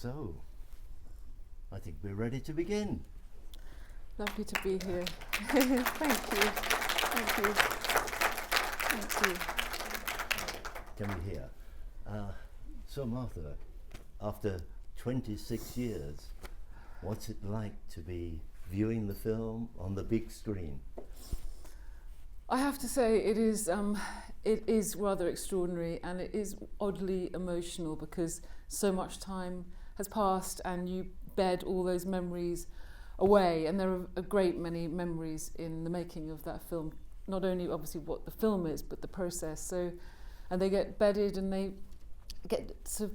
So, I think we're ready to begin. Lovely to be here. Thank you. Thank you. Thank you. Can we hear? So Martha, after 26 years, what's it like to be viewing the film on the big screen? I have to say it is rather extraordinary, and it is oddly emotional because so much time has passed and you bed all those memories away, and there are a great many memories in the making of that film, not only obviously what the film is but the process. So, and they get bedded and they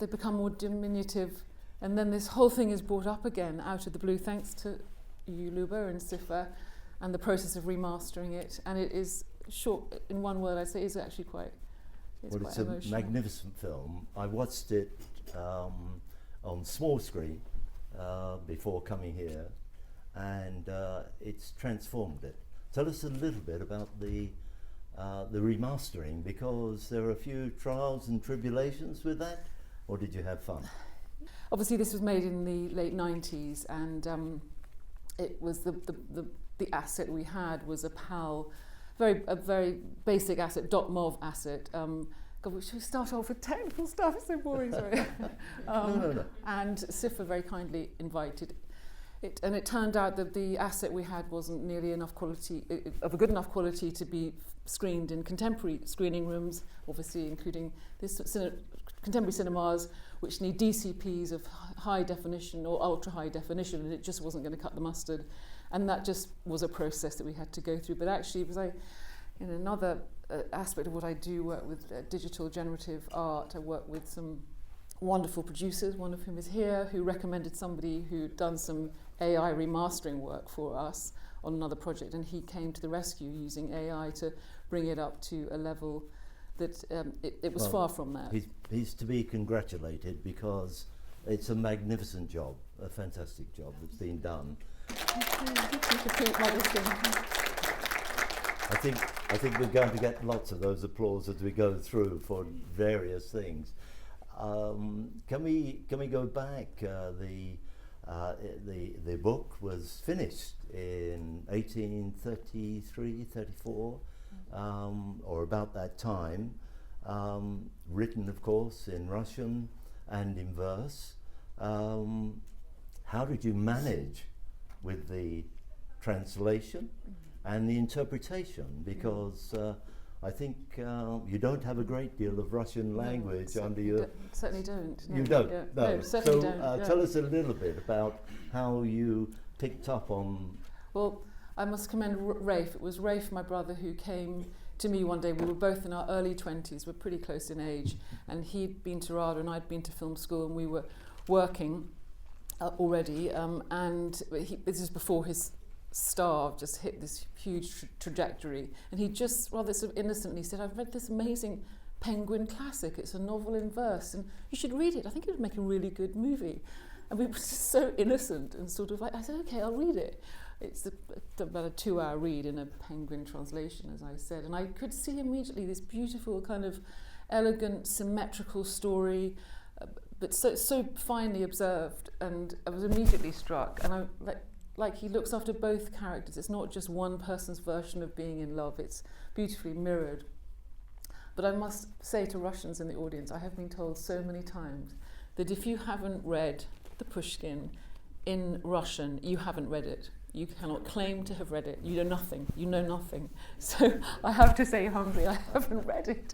become more diminutive, and then this whole thing is brought up again out of the blue thanks to you, Luba, and SIFFA, and the process of remastering it. And it is short, in one word I'd say, is actually quite It's emotional. a magnificent film. I watched it on small screen before coming here, and it's transformed it. Tell us a little bit about the remastering, because there are a few trials and tribulations with that, or did you have fun? Obviously this was made in the late 90s, and it was the asset we had was a PAL, a very basic asset, .mov asset. God, should we start off with technical stuff? It's so boring, sorry. No. And SIFFA very kindly invited it, and it turned out that the asset we had wasn't nearly enough quality, of a good enough quality to be screened in contemporary screening rooms, obviously including this contemporary cinemas, which need DCPs of high definition or ultra high definition, and it just wasn't going to cut the mustard. And that just was a process that we had to go through. But actually, it was in another aspect of what I do, work with digital generative art. I work with some wonderful producers, one of whom is here, who recommended somebody who'd done some AI remastering work for us on another project, and he came to the rescue using AI to bring it up to a level that it was far from that. He's to be congratulated, because it's a magnificent job, a fantastic job that's been done. I think we're going to get lots of those applause as we go through for various things. Can we go back? The book was finished in 1833, 34, or about that time. Written, of course, in Russian and in verse. How did you manage with the translation and the interpretation? Because I think you don't have a great deal of Russian language under your... Certainly don't. No. You don't? Yeah. No. Certainly so don't. Tell us a little bit about how you picked up on... Well, I must commend Rafe. It was Rafe, my brother, who came to me one day. We were both in our early 20s, we're pretty close in age, and he'd been to RADA and I'd been to film school, and we were working already, and this is before his star just hit this huge trajectory, and he just rather sort of innocently said, I've read this amazing Penguin classic, it's a novel in verse, and you should read it, I think it would make a really good movie. And we were just so innocent and sort of like, I said, okay, I'll read it. It's about a 2-hour read in a Penguin translation, as I said, and I could see immediately this beautiful kind of elegant, symmetrical story, but so finely observed, and I was immediately struck. And I like he looks after both characters. It's not just one person's version of being in love, it's beautifully mirrored. But I must say to Russians in the audience, I have been told so many times that if you haven't read the Pushkin in Russian, you haven't read it. You cannot claim to have read it. You know nothing. You know nothing. So I have to say humbly, I haven't read it,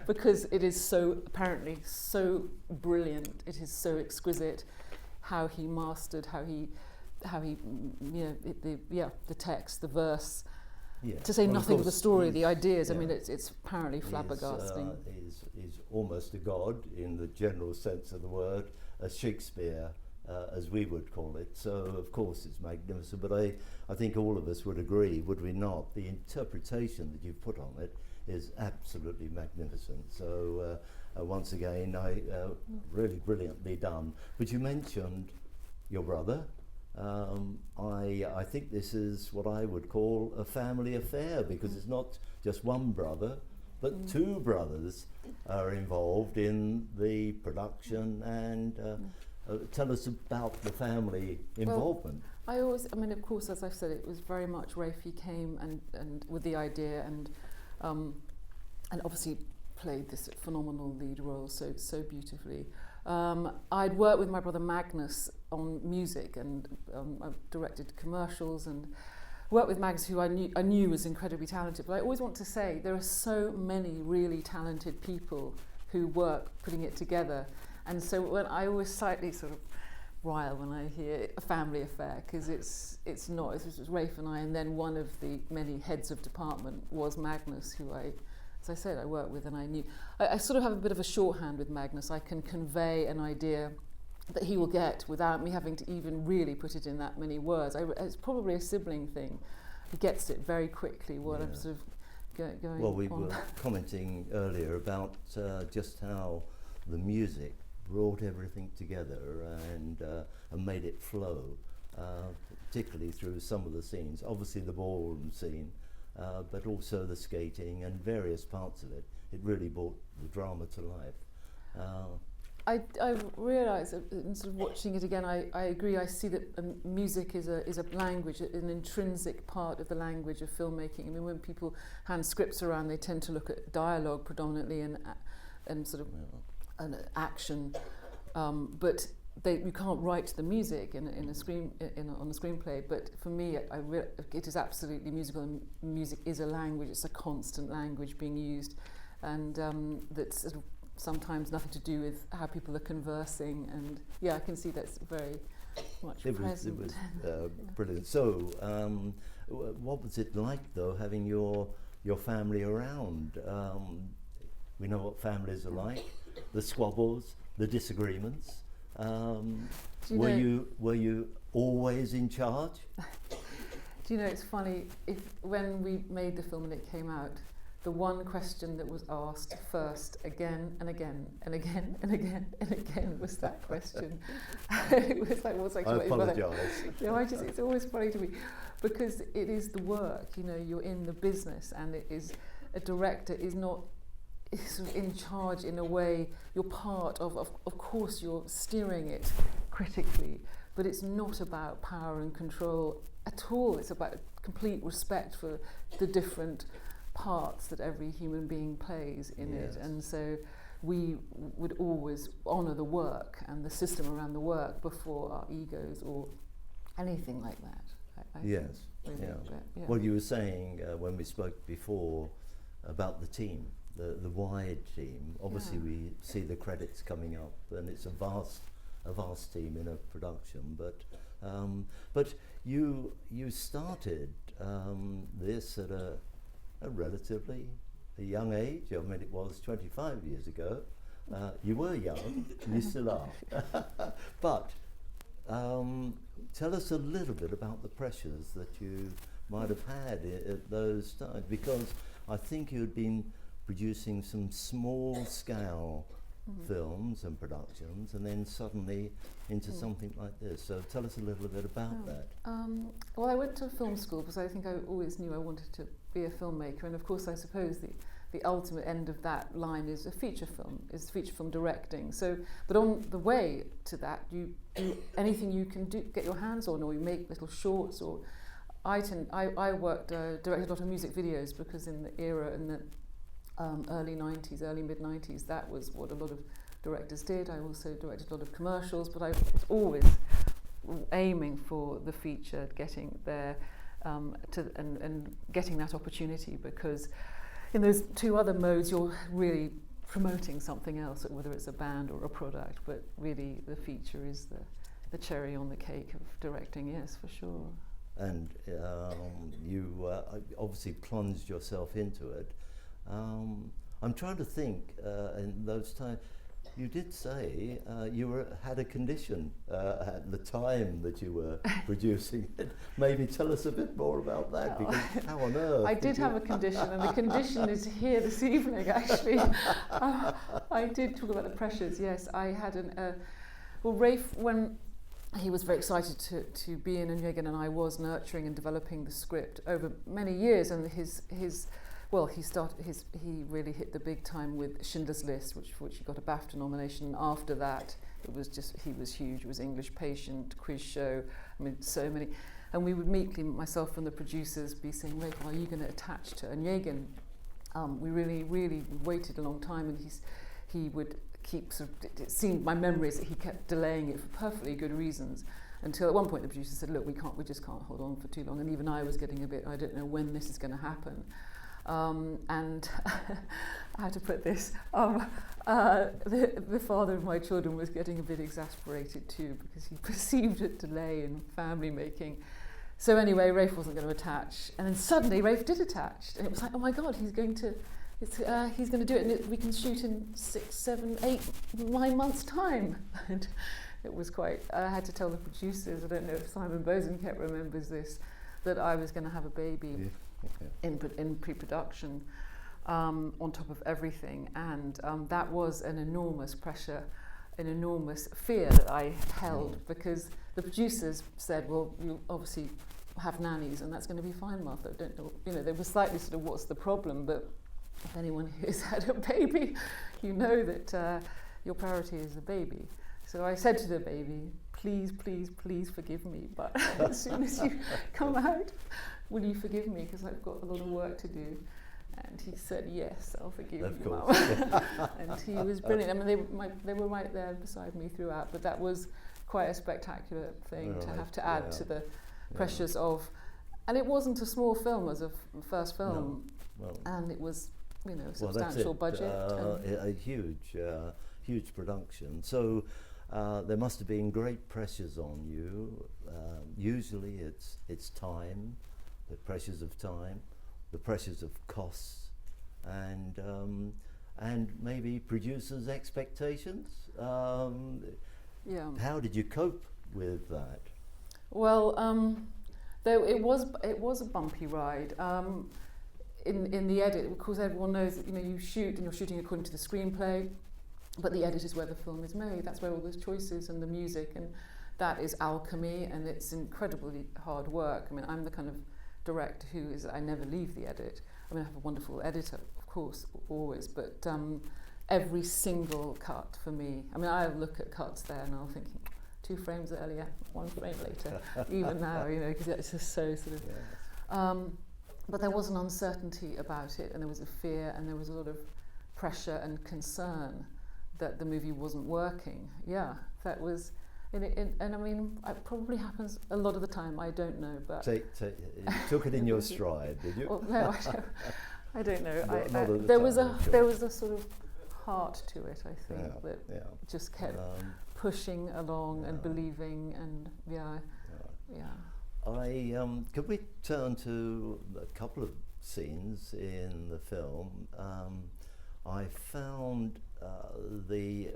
because it is so apparently so brilliant. It is so exquisite how he mastered, how he the text, the verse. Yeah. To say nothing of the story, the ideas. Yeah. I mean, it's apparently flabbergasting. He's almost a god in the general sense of the word, a Shakespeare. As we would call it. So of course it's magnificent, but I think all of us would agree, would we not? The interpretation that you've put on it is absolutely magnificent. So once again, really brilliantly done. But you mentioned your brother. I think this is what I would call a family affair, because it's not just one brother, but two brothers are involved in the production and tell us about the family involvement. Well, I mean, of course, as I've said, it was very much Rafe. He came and with the idea and obviously played this phenomenal lead role so beautifully. I'd worked with my brother Magnus on music, and I directed commercials and worked with Magnus, who I knew was incredibly talented. But I always want to say there are so many really talented people who work putting it together, and so when I always slightly sort of rile when I hear a family affair, because it's not. It was Rafe and I, and then one of the many heads of department was Magnus, who as I said, I worked with, and I knew. I sort of have a bit of a shorthand with Magnus. I can convey an idea that he will get without me having to even really put it in that many words. It's probably a sibling thing. He gets it very quickly, what I'm sort of going Well, we on. were commenting earlier about just how the music brought everything together and made it flow, particularly through some of the scenes. Obviously the ballroom scene, but also the skating and various parts of it. It really brought the drama to life. I realise, in sort of watching it again, I agree. I see that music is a language, an intrinsic part of the language of filmmaking. I mean, when people hand scripts around, they tend to look at dialogue predominantly and sort of an action, but you can't write the music on a screenplay. But for me, it is absolutely musical, and music is a language. It's a constant language being used, and that's sort of sometimes nothing to do with how people are conversing. And I can see that's very much present. It was brilliant. So, what was it like though, having your family around? We know what families are like. The squabbles, the disagreements. Were you always in charge? Do you know, it's funny, when we made the film and it came out, the one question that was asked first again and again and again and again and again was that question. It was like, what's like? I apologise. It's always funny to me, because it is the work. You know, you're in the business, and it is a director is not sort of in charge in a way. You're part of course you're steering it critically, but it's not about power and control at all. It's about complete respect for the different parts that every human being plays in it. And so we would always honour the work and the system around the work before our egos or anything like that. I yes. think, really, Yeah. Well, you were saying when we spoke before about the team, the wide team. Obviously, we see the credits coming up, and it's a vast team in a production. But you started this at a relatively young age. I mean, it was 25 years ago. You were young, you still are. But tell us a little bit about the pressures that you might have had at those times, because I think you'd been producing some small-scale films and productions, and then suddenly into something like this. So tell us a little bit about that. Well, I went to film school because I think I always knew I wanted to be a filmmaker, and of course I suppose the ultimate end of that line is feature film directing. So, but on the way to that, you do anything you can get your hands on, or you make little shorts, or I directed a lot of music videos, because in the era, in the early mid 90s, that was what a lot of directors did. I also directed a lot of commercials, but I was always aiming for the feature, getting there and getting that opportunity, because in those two other modes you're really promoting something else, whether it's a band or a product, but really the feature is the cherry on the cake of directing, yes, for sure. And you obviously plunged yourself into it. I'm trying to think, in those times, you did say you had a condition at the time that you were producing it. Maybe tell us a bit more about that, because how on earth? I did have a condition, and the condition is here this evening, actually. I did talk about the pressures, yes. I had well, Rafe, when he was very excited to be in Nijmegen, and I was nurturing and developing the script over many years, and his well, he really hit the big time with Schindler's List, for which he got a BAFTA nomination. And after that, he was huge. It was English Patient, Quiz Show, I mean, so many. And we would meekly, myself and the producers, be saying, Rachel, are you going to attach to? And Jürgen, we really waited a long time, and he would keep it seemed, my memory is that he kept delaying it for perfectly good reasons, until at one point the producer said, look, we just can't hold on for too long. And even I was getting a bit, I don't know when this is going to happen. And how to put this, the father of my children was getting a bit exasperated too, because he perceived a delay in family making. So anyway, Rafe wasn't going to attach, and then suddenly Rafe did attach, and it was like, oh my God, he's going to do it, and we can shoot in 6, 7, 8, 9 months' time. And it was quite, I had to tell the producers, I don't know if Simon Bosanquet remembers this, that I was going to have a baby in pre-production on top of everything, and that was an enormous pressure, an enormous fear that I held, because the producers said, well, you obviously have nannies, and that's going to be fine, Martha. Don't know, they were slightly sort of, what's the problem? But if anyone who's had a baby, you know that your priority is the baby. So I said to the baby, please, please, please forgive me, but as soon as you come out, will you forgive me? Because I've got a lot of work to do. And he said, yes, I'll forgive you, Mum. And he was brilliant. I mean, they were right there beside me throughout, but that was quite a spectacular thing to have to add to the pressures of, and it wasn't a small film as a first film, and it was, substantial budget. A huge production. So there must have been great pressures on you. Usually it's time, the pressures of time, the pressures of costs, and maybe producers' expectations. How did you cope with that? Well, it was a bumpy ride. In the edit, of course, everyone knows that you shoot and you're shooting according to the screenplay, but the edit is where the film is made. That's where all those choices and the music, and that is alchemy, and it's incredibly hard work. I mean, I'm the kind of director I never leave the edit. I mean, I have a wonderful editor, of course, always, but every single cut for me, I mean, I look at cuts there and I'll think 2 frames earlier, 1 frame later, even now, because it's just so sort of. But there was an uncertainty about it, and there was a fear, and there was a lot of pressure and concern that the movie wasn't working. Yeah, that was. And I mean, it probably happens a lot of the time. I don't know, but you took it in your stride, did you? Well, no, I don't know. There was a sort of heart to it, I think, that just kept pushing along and believing, and could we turn to a couple of scenes in the film? I found the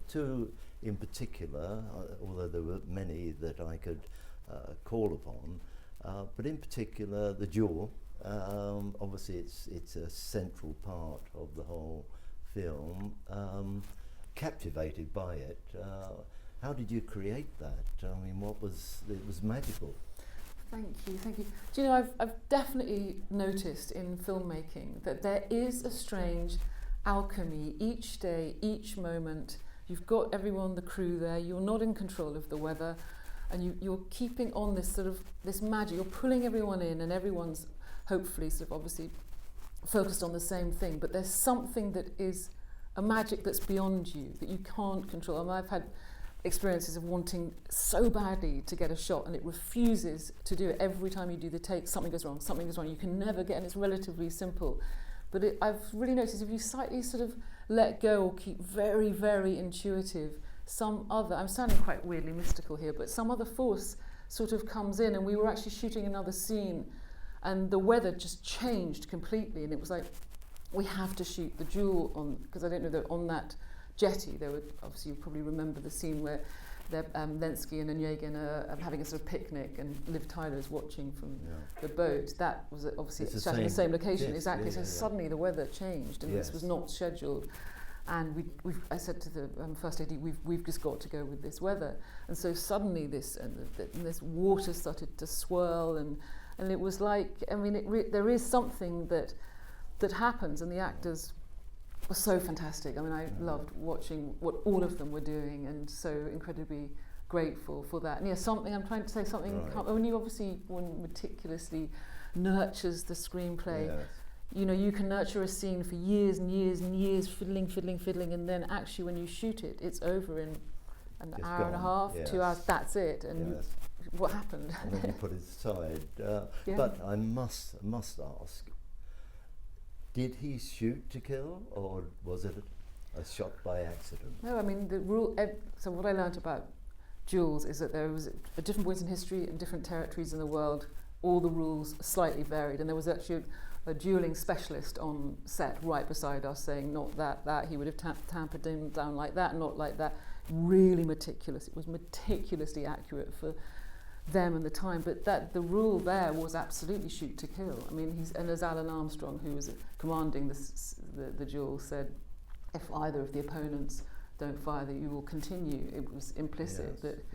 2 in particular, although there were many that I could call upon, but in particular the duel. Obviously it's a central part of the whole film. Captivated by it. How did you create that? I mean, it was magical. Thank you. Do you know, I've definitely noticed in filmmaking that there is a strange alchemy each day, each moment. You've got everyone, the crew there, you're not in control of the weather, and you're keeping on this magic, you're pulling everyone in, and everyone's hopefully sort of obviously focused on the same thing, but there's something that is a magic that's beyond you, that you can't control. I mean, I've had experiences of wanting so badly to get a shot, and it refuses to do it. Every time you do the take, something goes wrong, you can never get, and it's relatively simple. But I've really noticed if you slightly sort of let go or keep very, very intuitive, I'm sounding quite weirdly mystical here, but some other force sort of comes in, and we were actually shooting another scene, and the weather just changed completely, and it was like, we have to shoot the duel on, because I don't know, on that jetty, there were, obviously you probably remember the scene where Lenski and Onegin are having a sort of picnic, and Liv Tyler's watching from the boat. That was obviously shot in the same location, exactly. So suddenly the weather changed, and this was not scheduled. And I said to the first AD, we've just got to go with this weather. And so suddenly this water started to swirl, and it was like, I mean, there is something that that happens, and the actors were so fantastic. I mean, I loved watching what all of them were doing, and so incredibly grateful for that. And yeah, something I'm trying to say, something when you obviously one meticulously nurtures the screenplay. Yes. You know, you can nurture a scene for years and years and years, fiddling, and then actually when you shoot it, it's over in an It's hour and a gone, half, yes. 2 hours. That's it. And Yes. what happened? And then you put it aside. Yeah. But I must ask, did he shoot to kill, or was it a shot by accident? No, I mean the rule. So what I learned about duels is that there was at different points in history, in different territories in the world, all the rules slightly varied, and there was actually a dueling specialist on set right beside us saying not that he would have tampered him down like that, not like that. Really meticulous. It was meticulously accurate for them and the time, but that the rule there was absolutely shoot to kill. I mean, and as Alan Armstrong, who was commanding the duel, said, if either of the opponents don't fire, that you will continue. It was implicit that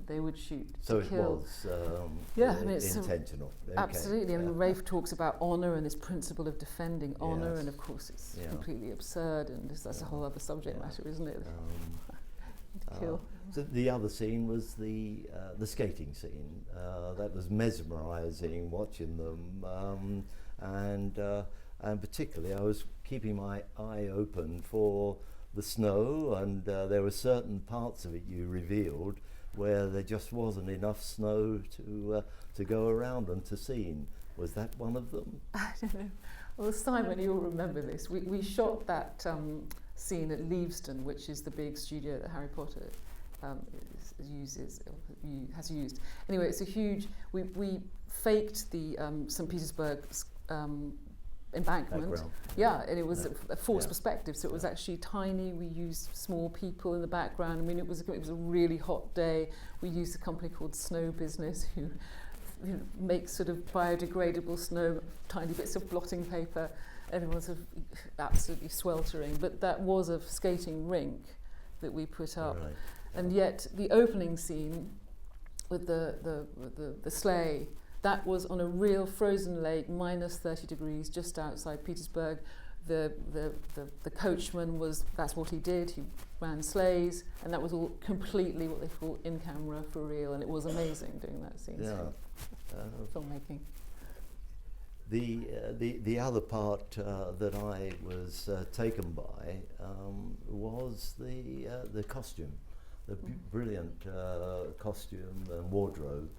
they would shoot so to kill. So it was I mean, it's intentional. Absolutely. I mean, Rafe talks about honour and this principle of defending honour, Yes. and of course it's completely absurd, and that's a whole other subject matter, isn't it? Kill. So the other scene was the skating scene. That was mesmerising watching them, and particularly I was keeping my eye open for the snow, and there were certain parts of it you revealed where there just wasn't enough snow to go around and to scene. Was that one of them? I don't know. Well, Simon, you'll remember this. We shot that scene at Leavesden, which is the big studio that Harry Potter has used. Anyway, it's a huge. We faked the St. Petersburg embankment. Background. Yeah, and it was a forced perspective, so it was actually tiny. We used small people in the background. I mean, it was a really hot day. We used a company called Snow Business who makes sort of biodegradable snow, tiny bits of blotting paper. Everyone's sort of absolutely sweltering, but that was a skating rink that we put up. Right. And yet the opening scene with the sleigh, that was on a real frozen lake, minus 30 degrees, just outside Petersburg. The coachman that's what he did. He ran sleighs, and that was all completely what they call in camera, for real, and it was amazing doing that scene. Yeah. Filmmaking. The other part that I was taken by was the costume, the brilliant costume and wardrobe,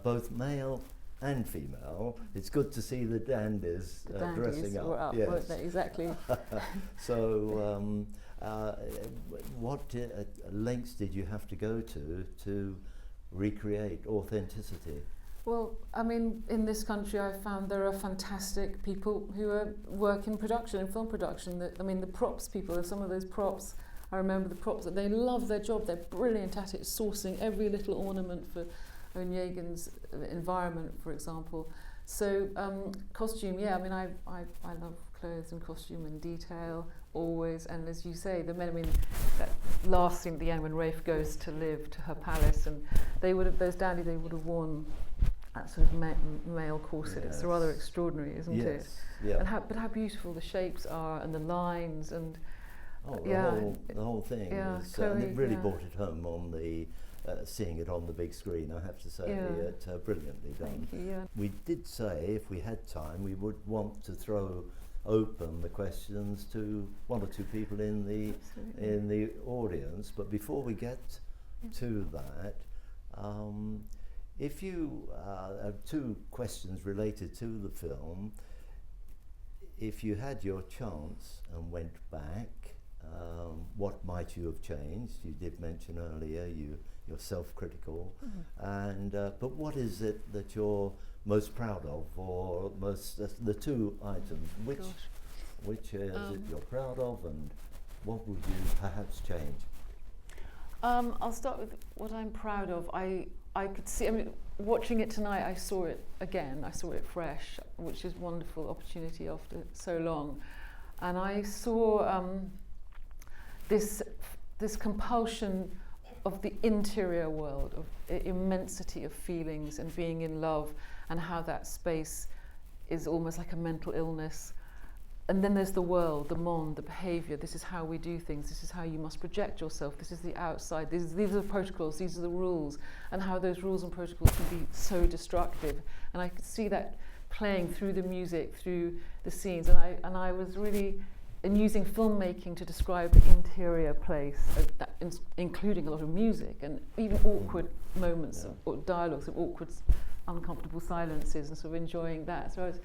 both male and female. It's good to see the dandies, dressing up. Were up, yes. weren't they? Exactly. So, what lengths did you have to go to recreate authenticity? Well, I mean, in this country, I've found there are fantastic people who work in production, in film production. The props people, some of those props, I remember the props, that they love their job. They're brilliant at it, sourcing every little ornament for Onyegon's environment, for example. So costume, I mean, I love clothes and costume and detail always. And as you say, that last scene at the end when Rafe goes to live to her palace, and they would have worn that sort of male corset. Yes. It's rather extraordinary, isn't it? Yes. Yeah. But how beautiful the shapes are and the lines and the whole thing. Was, and it really brought it home on the seeing it on the big screen. I have to say, brilliantly done. Thank you. Yeah. We did say if we had time, we would want to throw open the questions to one or two people in the audience. But before we get to that, if you have two questions related to the film, if you had your chance and went back, what might you have changed? You did mention earlier you're self-critical, and but what is it that you're most proud of, or the two items? Which is it you're proud of, and what would you perhaps change? I'll start with what I'm proud of. I could see, I mean, watching it tonight, I saw it again. I saw it fresh, which is a wonderful opportunity after so long. And I saw this compulsion of the interior world, of immensity of feelings and being in love, and how that space is almost like a mental illness. and then there's the world, the monde, the behaviour. This is how we do things. This is how you must project yourself. This is the outside. These are the protocols. These are the rules, and how those rules and protocols can be so destructive. And I could see that playing through the music, through the scenes, and I was really using filmmaking to describe the interior place, including a lot of music and even awkward moments or dialogues of awkward, uncomfortable silences, and sort of enjoying that. So I was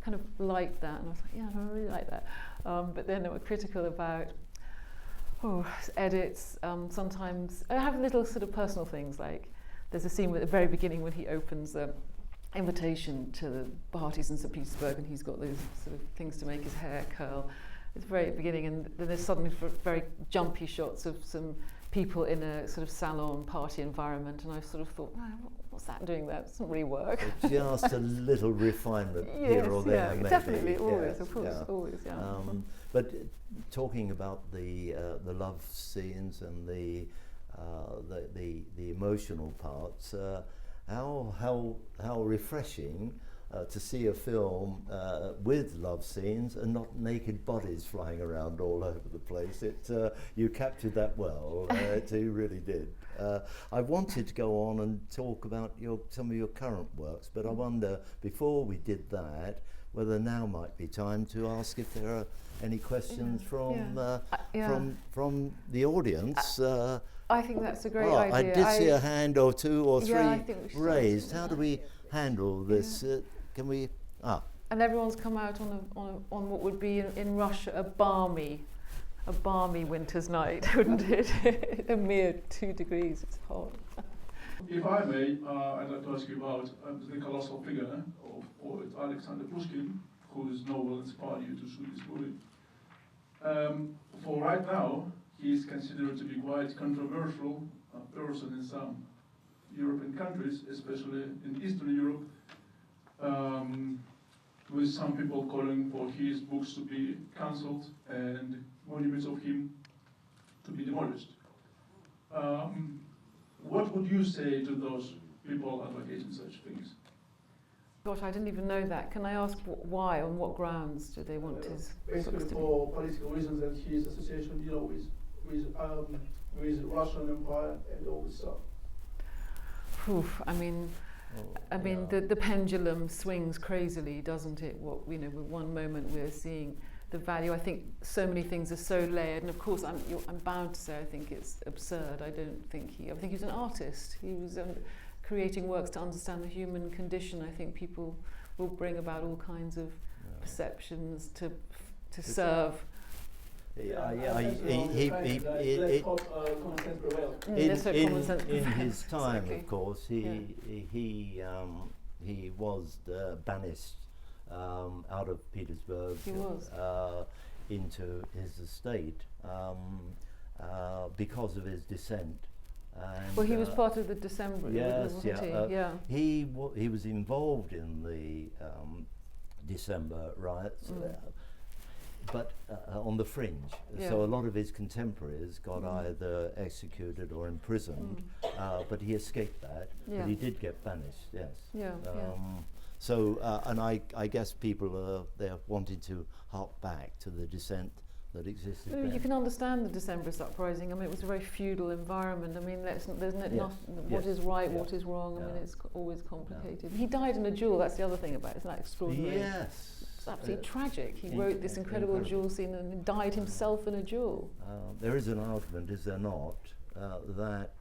kind of liked that, and I was like, yeah, I really like that. But then they were critical about edits. Sometimes I have little sort of personal things, like there's a scene at the very beginning when he opens the invitation to the parties in St. Petersburg, and he's got those sort of things to make his hair curl. It's the very beginning, and then there's suddenly very jumpy shots of some people in a sort of salon party environment, and I sort of thought, what's that doing there? It doesn't really work. Just a little refinement here or there, maybe. Definitely, always, yes, of course, always, yeah. But talking about the love scenes and the emotional parts, how refreshing to see a film with love scenes and not naked bodies flying around all over the place. You captured that well. You really did. I wanted to go on and talk about some of your current works, but I wonder, before we did that, whether now might be time to ask if there are any questions from the audience. I think that's a great idea. I did see a hand or two or three raised. How do we handle this? Can we? And everyone's come out on what would be in Russia a balmy winter's night, wouldn't it? A mere 2 degrees. It's hot. If I may, I'd like to ask you about the colossal figure of poet Alexander Pushkin, whose novel inspired you to shoot this movie. For right now, he is considered to be quite controversial person in some European countries, especially in Eastern Europe, with some people calling for his books to be cancelled and monuments of him to be demolished. What would you say to those people advocating such things? Gosh, I didn't even know that. Can I ask why, on what grounds do they want his books to be? Basically for political reasons and his association, with Russian Empire and all this stuff. The pendulum swings crazily, doesn't it? With one moment we're seeing the value. I think so many things are so layered, and of course I'm bound to say I think it's absurd. I think he's an artist. He was creating works to understand the human condition. I think people will bring about all kinds of perceptions to serve. In his time, exactly. Of course, he was banished out of Petersburg into his estate because of his dissent. And, well, he was part of the December, wasn't he? He was involved in the December riots. But on the fringe. So a lot of his contemporaries got either executed or imprisoned, but he escaped that. But he did get banished, yes. So, and I guess people they're wanting to hark back to the dissent that existed then. You can understand the Decembrist uprising. I mean, it was a very feudal environment. I mean, what is right, what is wrong. I mean, it's always complicated. He died in a duel. That's the other thing about it. Isn't that extraordinary? Yes. It's absolutely tragic. He wrote this incredible duel scene and he died himself in a duel. There is an argument, is there not, that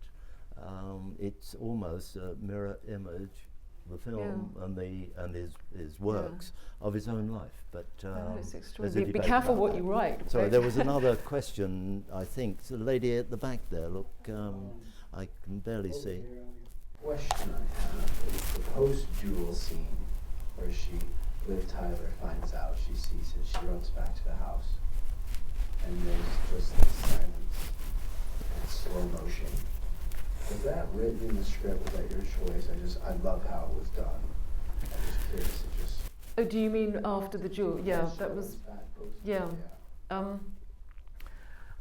it's almost a mirror image, the film and his works of his own life. But it's extraordinary. Be careful what you write. Sorry, there was another question. I think so the lady at the back there. Look, I can barely see. Question I have is the post-duel scene where Liv Tyler finds out, she sees it, she runs back to the house, and there's just this silence and slow motion. Was that written in the script? Was that your choice? I love how it was done. I'm just curious. Oh, do you mean after the duel? Yeah, that was.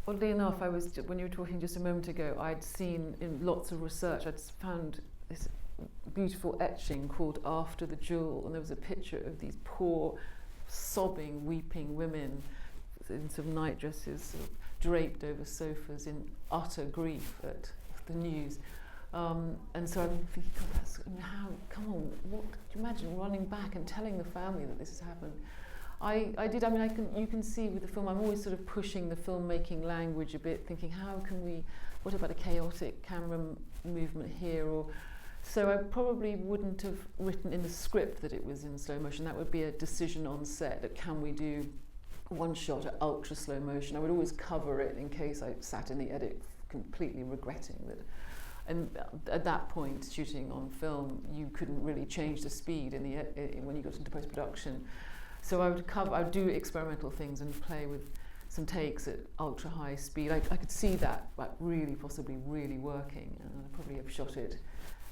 Oddly enough, when you were talking just a moment ago, I'd seen in lots of research, I'd found this beautiful etching called After the Duel, and there was a picture of these poor sobbing, weeping women in sort of night dresses, sort of draped over sofas in utter grief at the news. And so I'm thinking, God, that's, I mean, how, come on, what, could you imagine running back and telling the family that this has happened? I did, I mean, you can see with the film, I'm always sort of pushing the filmmaking language a bit, thinking how can we, what about a chaotic camera movement here? Or so I probably wouldn't have written in the script that it was in slow motion. That would be a decision on set, that can we do one shot at ultra slow motion? I would always cover it in case I sat in the edit completely regretting that. And at that point, shooting on film, you couldn't really change the speed in the when you got into post-production. So I would do experimental things and play with some takes at ultra high speed. I could see that, like, really, possibly really working, and I probably have shot it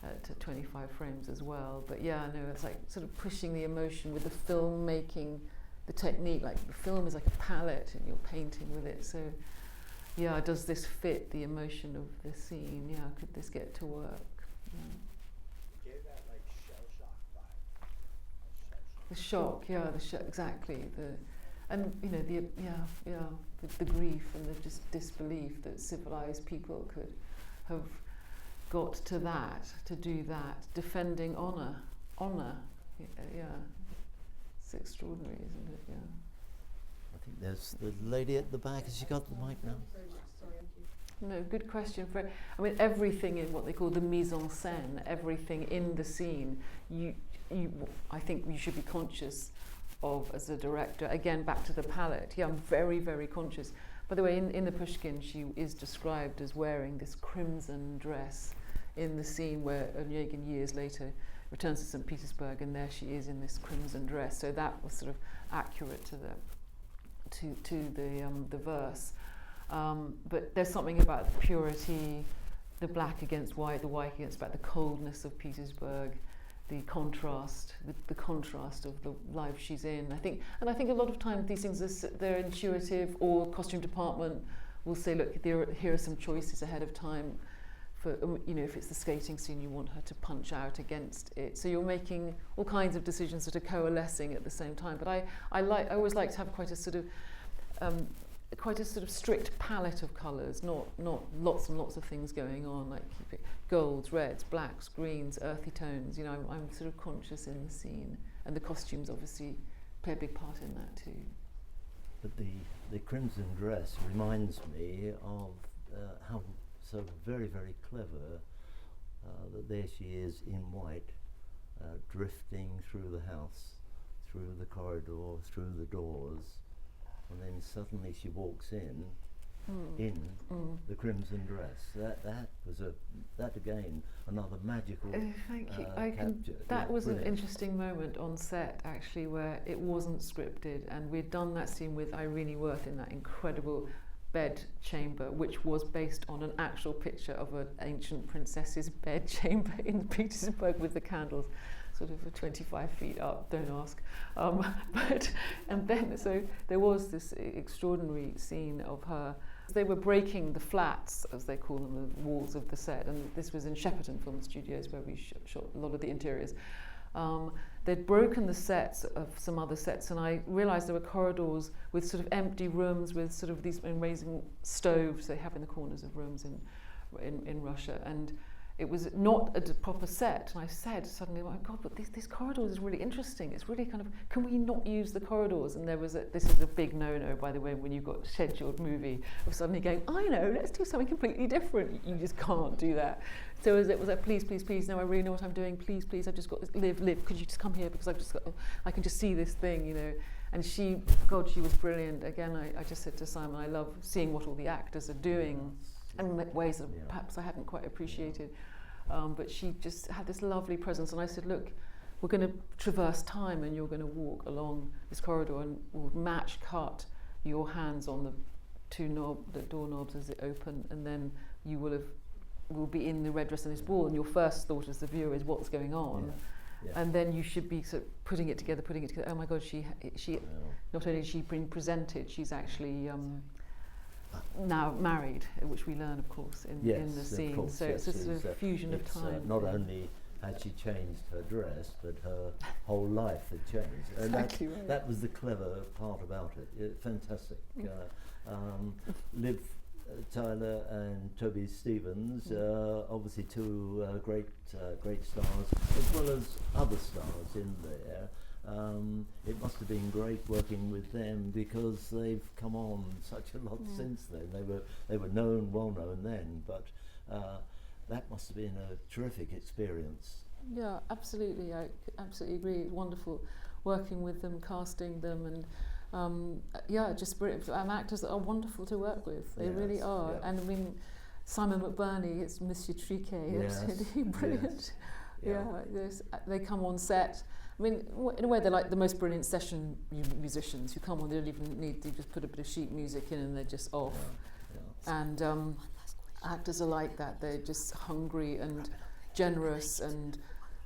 at 25 frames as well. But yeah, no, it's like sort of pushing the emotion with the film making, the technique. Like the film is like a palette, and you're painting with it. So yeah, does this fit the emotion of the scene? Yeah, could this get to work? Yeah. Gave that like shell shock vibe. The shock, yeah, exactly. And you know, the grief and the just disbelief that civilized people could have got to that, to do that, defending honor, yeah. It's extraordinary, isn't it? Yeah. I think there's the lady at the back. Has she got the mic now? No, good question. I mean, everything in what they call the mise en scène, everything in the scene, I think you should be conscious of as a director. Again, back to the palette. Yeah, I'm very, very conscious. By the way, in the Pushkin, she is described as wearing this crimson dress in the scene where Onegin years later returns to St. Petersburg, and there she is in this crimson dress. So that was sort of accurate to the verse. But there's something about the purity, the black against white, the white against black, the coldness of Petersburg, the contrast of the life she's in. I think a lot of times these things they're intuitive, or costume department will say, look, here are some choices ahead of time. For, you know, if it's the skating scene, you want her to punch out against it. So you're making all kinds of decisions that are coalescing at the same time. But I always like to have quite a sort of strict palette of colours, not lots and lots of things going on, like keep it golds, reds, blacks, greens, earthy tones. You know, I'm sort of conscious in the scene, and the costumes obviously play a big part in that too. But the crimson dress reminds me of how so very, very clever that there she is in white, drifting through the house, through the corridor, through the doors, and then suddenly she walks in the crimson dress. That was that again, another magical thank you. capture. That was brilliant. An interesting moment on set, actually, where it wasn't scripted, and we'd done that scene with Irene Worth in that incredible bed chamber, which was based on an actual picture of an ancient princess's bed chamber in Petersburg with the candles sort of 25 feet up, don't ask. And then, so there was this extraordinary scene of her. They were breaking the flats, as they call them, the walls of the set, and this was in Shepperton Film Studios, where we shot a lot of the interiors. They'd broken the sets of some other sets, and I realised there were corridors with sort of empty rooms with sort of these amazing stoves they have in the corners of rooms in Russia, and it was not a proper set. And I said suddenly, oh my God, but this corridors is really interesting. It's really kind of, can we not use the corridors? And there was this is a big no-no, by the way, when you've got a scheduled movie, of suddenly going, I know, let's do something completely different. You just can't do that. So it was like, please, please, please, no, I really know what I'm doing. Please, please, I've just got to live. Could you just come here, because I can just see this thing, you know. And she was brilliant. Again, I just said to Simon, I love seeing what all the actors are doing in ways that perhaps I hadn't quite appreciated. But she just had this lovely presence. And I said, look, we're going to traverse time, and you're going to walk along this corridor, and we'll match cut your hands on the doorknobs as they open, and then you will be in the red dress and this ball, and your first thought as the viewer is what's going on. Yeah. And then you should be sort of putting it together. Oh my God, she not only has she been presented, she's actually now married, which we learn, of course, in the scene. Course, so yes, it's a sort of fusion of time. Not only had she changed her dress, but her whole life had changed. And Exactly right. that was the clever part about it. Fantastic. Liv Tyler and Toby Stevens, obviously two great stars, as well as other stars in there. It must have been great working with them because they've come on such a lot since then. They were well known then, but that must have been a terrific experience. Yeah, absolutely. I absolutely agree. Wonderful working with them, casting them, and just brilliant. And actors that are wonderful to work with. They really are. Yeah. And I mean, Simon McBurney, it's Monsieur Triquet, absolutely brilliant. Yes. Yeah, they come on set. I mean, in a way, they're like the most brilliant session musicians who come on. They don't even need to just put a bit of sheet music in, and they're just off. Yeah. And actors are like that. They're just hungry and generous, and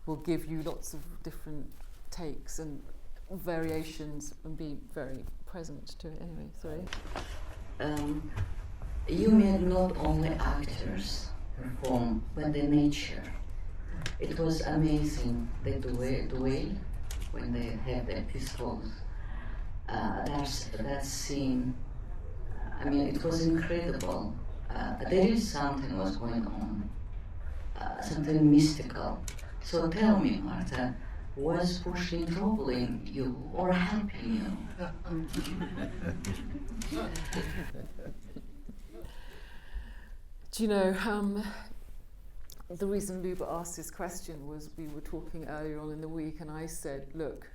will give you lots of different takes and variations, and be very present to it. Anyway, sorry. You made not only actors perform, but the nature. It was amazing, the duel when they have their pistols. That scene, I mean, it was incredible. There is something was going on, something mystical. So tell me, Marta, was Pushkin troubling you or helping you? Do you know, the reason Luba asked this question was we were talking earlier on in the week, and I said, look,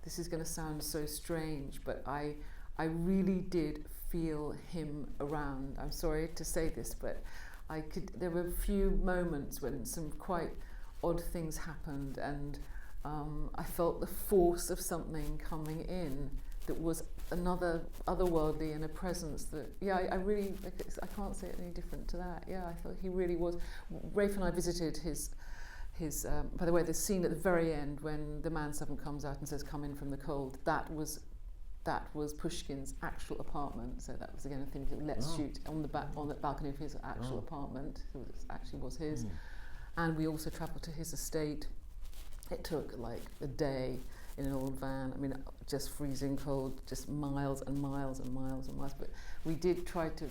this is going to sound so strange, but I really did feel him around. I'm sorry to say this, but there were a few moments when some quite odd things happened, and I felt the force of something coming in that was otherworldly, and a presence that, I can't say it any different to that. Yeah, I thought he really was. Rafe and I visited his by the way, the scene at the very end when the manservant comes out and says, come in from the cold, that was Pushkin's actual apartment. So that was again a thing, let's shoot on the balcony of his actual apartment. It actually was his. And we also travelled to his estate. It took like a day in an old van. I mean, just freezing cold, just miles and miles and miles and miles. But we did try to,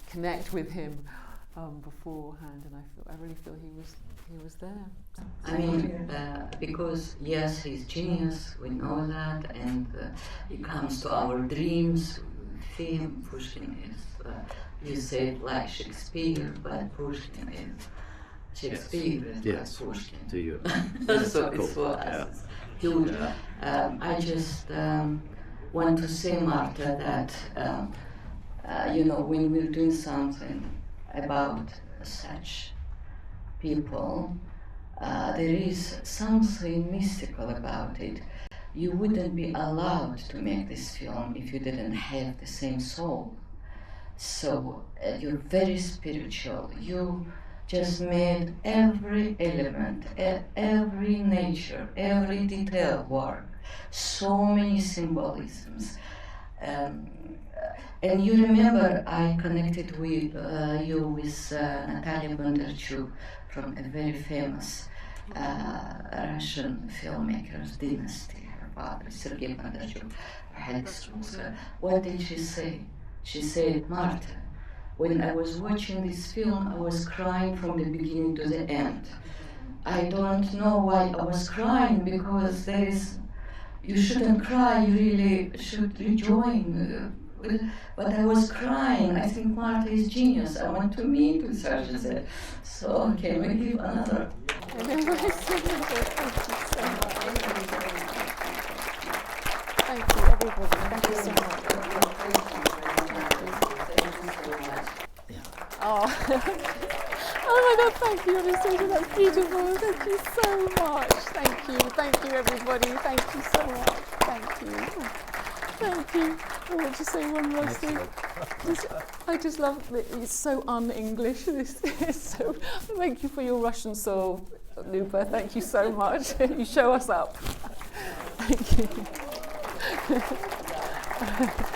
connect with him beforehand, and I really feel he was there. I mean, because yes, he's genius. We know that, and he comes to our dreams. Theme Pushkin is. You say it like Shakespeare, but Pushkin is Shakespeare. Yes. Like Pushkin. To you. So it's for us. Huge. I just want to say, Marta, that when we're doing something about such people, there is something mystical about it. You wouldn't be allowed to make this film if you didn't have the same soul. So you're very spiritual. You just made every element, every nature, every detail work. So many symbolisms. And you remember I connected with you with Natalia Bondarchuk from a very famous Russian filmmaker's dynasty. Her father, Sergei Bondarchuk, had this. What did she say? She said, Marta, when I was watching this film, I was crying from the beginning to the end. I don't know why I was crying, because you shouldn't cry, you really should rejoin. But I was crying. I think Marta is genius. I want to meet with her, she said. So can we give another? Thank you everybody. Thank you so much. Oh my God, thank you, Anastasia, that's beautiful. Thank you so much. Thank you everybody. Thank you so much. Thank you. Thank you. I want to say one more thing. I just love it. It's so un-English. This is so. Thank you for your Russian soul, Lupa. Thank you so much. You show us up. Thank you.